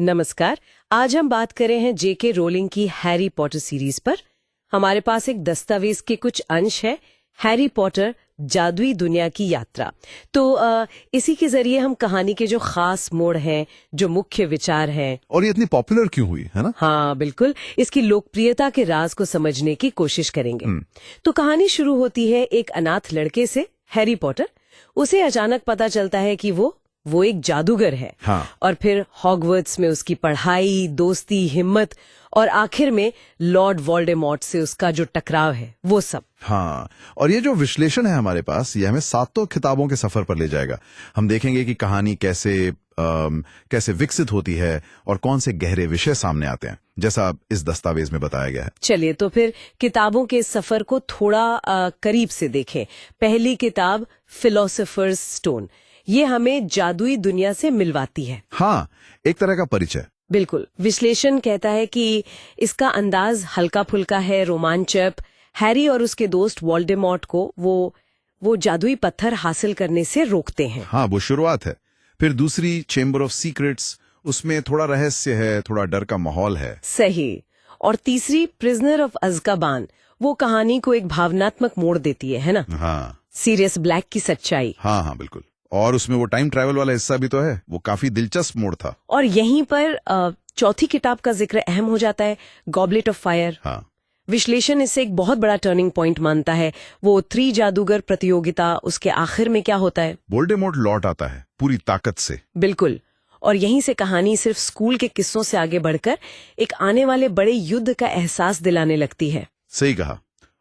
नमस्कार। आज हम बात कर रहे हैं जेके रोलिंग की हैरी पॉटर सीरीज पर। हमारे पास एक दस्तावेज के कुछ अंश है, हैरी पॉटर जादुई दुनिया की यात्रा। तो इसी के जरिए हम कहानी के जो खास मोड़ हैं, जो मुख्य विचार हैं, और ये इतनी पॉपुलर क्यों हुई है ना? हाँ बिल्कुल, इसकी लोकप्रियता के राज को समझने की कोशिश करेंगे। तो कहानी शुरू होती है एक अनाथ लड़के से, हैरी पॉटर। उसे अचानक पता चलता है कि वो एक जादूगर है। हाँ। और फिर हॉगवर्ट्स में उसकी पढ़ाई, दोस्ती, हिम्मत और आखिर में लॉर्ड वोल्डेमॉर्ट से उसका जो टकराव है, वो सब। हाँ, और ये जो विश्लेषण है हमारे पास, ये हमें सातों किताबों के सफर पर ले जाएगा। हम देखेंगे कि कहानी कैसे विकसित होती है और कौन से गहरे विषय सामने आते हैं, जैसा इस दस्तावेज में बताया गया है। चलिए तो फिर किताबों के सफर को थोड़ा करीब से देखें। पहली किताब फिलोसोफर्स स्टोन, ये हमें जादुई दुनिया से मिलवाती है। हाँ, एक तरह का परिचय। बिल्कुल। विश्लेषण कहता है कि इसका अंदाज हल्का फुल्का है, रोमांचक। हैरी और उसके दोस्त वोल्डेमॉर्ट को वो जादुई पत्थर हासिल करने से रोकते हैं। हाँ, वो शुरुआत है। फिर दूसरी चेंबर ऑफ सीक्रेट्स, उसमें थोड़ा रहस्य है, थोड़ा डर का माहौल है। सही। और तीसरी प्रिजनर ऑफ अज़्काबान, वो कहानी को एक भावनात्मक मोड़ देती है ना? हाँ। सीरियस ब्लैक की सच्चाई। हाँ हाँ बिल्कुल। और उसमें वो टाइम ट्रैवल वाला हिस्सा भी तो है, वो काफी दिलचस्प मोड़ था। और यहीं पर चौथी किताब का जिक्र अहम हो जाता है, गॉबलेट ऑफ फायर। हाँ। विश्लेषण इसे एक बहुत बड़ा टर्निंग पॉइंट मानता है। वो 3 जादूगर प्रतियोगिता, उसके आखिर में क्या होता है? वोल्डेमॉर्ट लौट आता है पूरी ताकत से। बिल्कुल। और यहीं से कहानी सिर्फ स्कूल के किस्सों से आगे बढ़कर एक आने वाले बड़े युद्ध का एहसास दिलाने लगती है। सही कहा।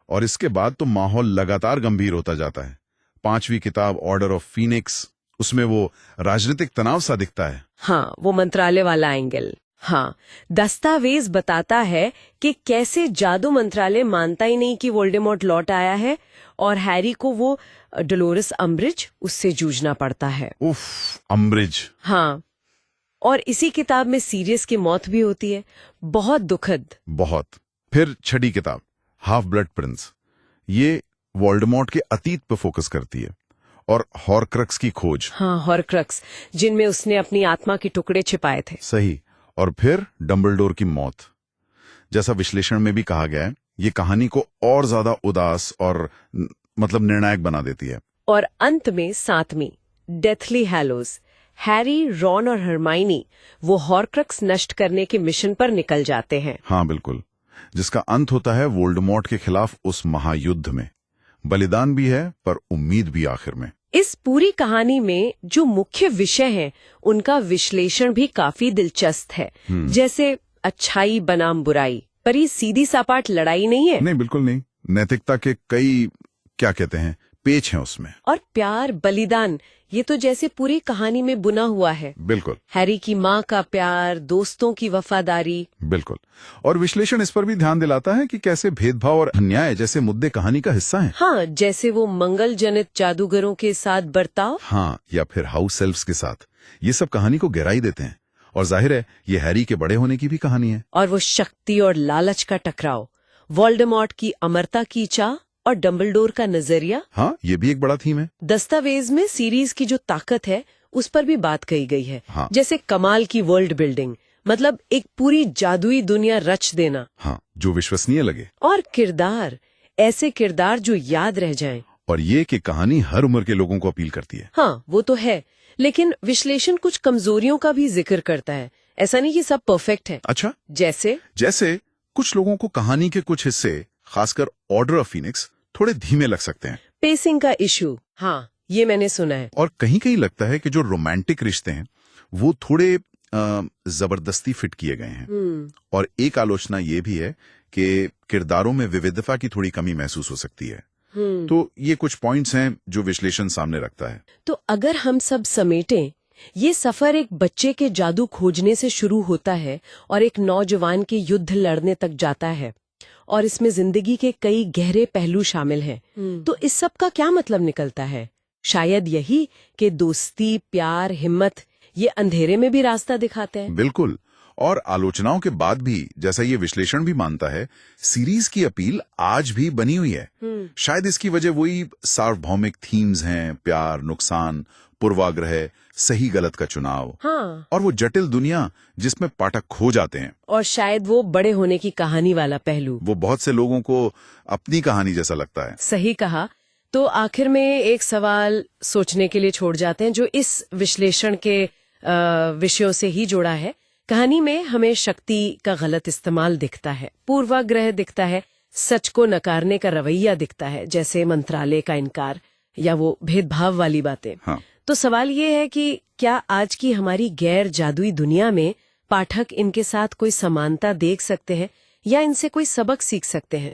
और इसके बाद तो माहौल लगातार गंभीर होता जाता है। 5वीं किताब ऑर्डर ऑफ फीनिक्स, उसमें वो राजनीतिक तनाव सा दिखता है। हाँ, वो मंत्रालय वाला एंगल। हाँ, दस्तावेज बताता है कि कैसे जादू मंत्रालय मानता ही नहीं कि वोल्डेमॉर्ट लौट आया है, और हैरी को वो डोलोरस अम्ब्रिज, उससे जूझना पड़ता है। उफ, अम्ब्रिज। हाँ, और इसी किताब में सीरियस की मौत भी होती है, बहुत दुखद। बहुत। फिर 6ठी किताब हाफ ब्लड प्रिंस, ये वोल्डेमॉर्ट के अतीत पर फोकस करती है और हॉरक्रक्स की खोज। हाँ, हॉरक्रक्स, जिनमें उसने अपनी आत्मा के टुकड़े छिपाए थे। सही। और फिर डंबलडोर की मौत। जैसा विश्लेषण में भी कहा गया है, ये कहानी को और ज्यादा उदास और निर्णायक बना देती है। और अंत में 7वीं डेथली हैलोज, हैरी, रॉन और हरमाइनी वो हॉरक्रक्स नष्ट करने के मिशन पर निकल जाते हैं। हाँ बिल्कुल, जिसका अंत होता है वोल्डेमॉर्ट के खिलाफ उस महायुद्ध में। बलिदान भी है पर उम्मीद भी आखिर में। इस पूरी कहानी में जो मुख्य विषय हैं, उनका विश्लेषण भी काफी दिलचस्प है। जैसे अच्छाई बनाम बुराई, पर ये सीधी सपाट लड़ाई नहीं है। नहीं, बिल्कुल नहीं। नैतिकता के कई, क्या कहते हैं, पेच हैं उसमें। और प्यार, बलिदान, ये तो जैसे पूरी कहानी में बुना हुआ है। बिल्कुल। हैरी की माँ का प्यार, दोस्तों की वफादारी। बिल्कुल। और विश्लेषण इस पर भी ध्यान दिलाता है कि कैसे भेदभाव और अन्याय जैसे मुद्दे कहानी का हिस्सा हैं। हाँ, जैसे वो मंगल जनित जादूगरों के साथ बर्ताव। हाँ, या फिर हाउस एल्व्स के साथ। ये सब कहानी को गहराई देते हैं। और जाहिर है, ये हैरी के बड़े होने की भी कहानी है। और वो शक्ति और लालच का टकराव, वोल्डेमॉर्ट की अमरता की चाह और डंबलडोर का नजरिया। हाँ, ये भी एक बड़ा थीम है। दस्तावेज में सीरीज की जो ताकत है, उस पर भी बात कही गई है। हाँ। जैसे कमाल की वर्ल्ड बिल्डिंग, मतलब एक पूरी जादुई दुनिया रच देना। हाँ, जो विश्वसनीय लगे। और किरदार, ऐसे किरदार जो याद रह जाएं। और ये कि कहानी हर उम्र के लोगों को अपील करती है। हाँ, वो तो है, लेकिन विश्लेषण कुछ कमजोरियों का भी जिक्र करता है। ऐसा नहीं कि सब परफेक्ट है। अच्छा, जैसे कुछ लोगों को कहानी के कुछ हिस्से, खासकर ऑर्डर ऑफ फीनिक्स, थोड़े धीमे लग सकते हैं। पेसिंग का इशू, हाँ, ये मैंने सुना है। और कहीं कहीं लगता है कि जो रोमांटिक रिश्ते हैं वो थोड़े जबरदस्ती फिट किए गए हैं। और एक आलोचना ये भी है कि किरदारों में विविधता की थोड़ी कमी महसूस हो सकती है। तो ये कुछ पॉइंट्स हैं जो विश्लेषण सामने रखता है। तो अगर हम सब समेटें, ये सफर एक बच्चे के जादू खोजने से शुरू होता है और एक नौजवान के युद्ध लड़ने तक जाता है, और इसमें जिंदगी के कई गहरे पहलू शामिल हैं। तो इस सब का क्या मतलब निकलता है? शायद यही कि दोस्ती, प्यार, हिम्मत, ये अंधेरे में भी रास्ता दिखाते हैं। बिल्कुल। और आलोचनाओं के बाद भी, जैसा ये विश्लेषण भी मानता है, सीरीज की अपील आज भी बनी हुई है। शायद इसकी वजह वही सार्वभौमिक थीम्स हैं, प्यार, नुकसान, पूर्वाग्रह, सही गलत का चुनाव, हाँ, और वो जटिल दुनिया जिसमें पाठक खो जाते हैं। और शायद वो बड़े होने की कहानी वाला पहलू। वो बहुत से लोगों को अपनी कहानी जैसा लगता है। सही कहा। तो आखिर में एक सवाल सोचने के लिए छोड़ जाते हैं, जो इस विश्लेषण के विषयों से ही जुड़ा है। कहानी में हमें शक्ति का गलत इस्तेमाल दिखता है, पूर्वाग्रह दिखता है, सच को नकारने का रवैया दिखता है, जैसे मंत्रालय का इनकार या वो भेदभाव वाली बातें। हाँ। तो सवाल ये है कि क्या आज की हमारी गैर जादुई दुनिया में पाठक इनके साथ कोई समानता देख सकते हैं या इनसे कोई सबक सीख सकते हैं?